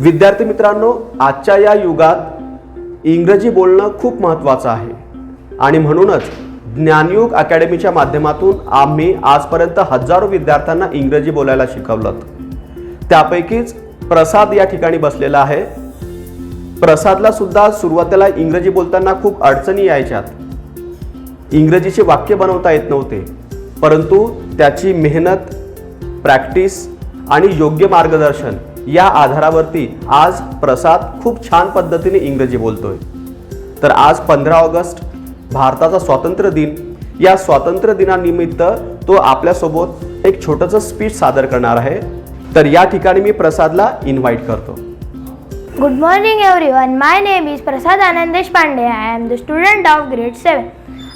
विद्यार्थी मित्रांनो, आजच्या या युगात इंग्रजी बोलणं खूप महत्त्वाचं आहे आणि म्हणूनच ज्ञानयुग अकॅडमीच्या माध्यमातून आम्ही आजपर्यंत हजारो विद्यार्थ्यांना इंग्रजी बोलायला शिकवलं। त्यापैकीच प्रसाद या ठिकाणी बसलेला आहे। प्रसादला सुद्धा सुरुवातीला इंग्रजी बोलताना खूप अडचणी यायच्यात, इंग्रजीचे वाक्य बनवता येत नव्हते, परंतु त्याची मेहनत, प्रॅक्टिस आणि योग्य मार्गदर्शन या आधारावरती आज प्रसाद खूप छान पद्धतीने इंग्रजी बोलतोय। तर आज 15 ऑगस्ट भारताचा स्वातंत्र्य दिन, या स्वातंत्र्य दिनानिमित्त तो आपल्यासोबत एक छोटंसं स्पीच सादर करणार आहे। तर या ठिकाणी मी प्रसादला इन्व्हाइट करतो। Good morning everyone. My name is Prasad Anand Deshpande. I am the student of grade 7.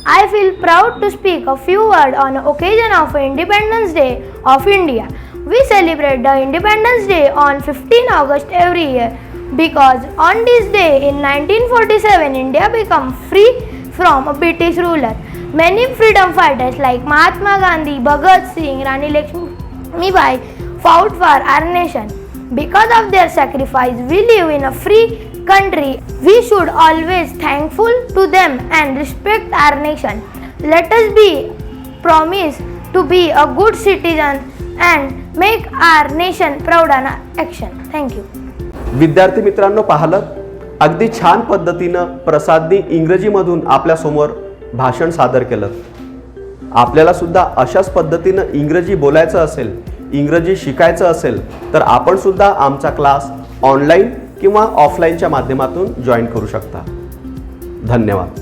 I feel proud to speak a few words on the occasion of Independence Day of India. We celebrate the Independence Day on 15 August every year because on this day in 1947 India became free from a British ruler. Many freedom fighters like Mahatma Gandhi, Bhagat Singh, Rani Lakshmibai fought for our nation. Because of their sacrifice, we live in a free country. We should always thankful to them and respect our nation. Let us be promise to be a good citizen and make our nation proud on action. Thank you. विद्यार्थी मित्रांनो, पाहिलं अगदी छान पद्धतीनं प्रसादनी इंग्रजीमधून आपल्या समोर भाषण सादर केलं। आपल्याला सुद्धा अशाच पद्धतीनं इंग्रजी बोलायचं असेल, इंग्रजी शिकायचं असेल तर आपण सुद्धा आमचा क्लास ऑनलाईन किंवा ऑफलाईनच्या माध्यमातून जॉईन करू शकता। धन्यवाद।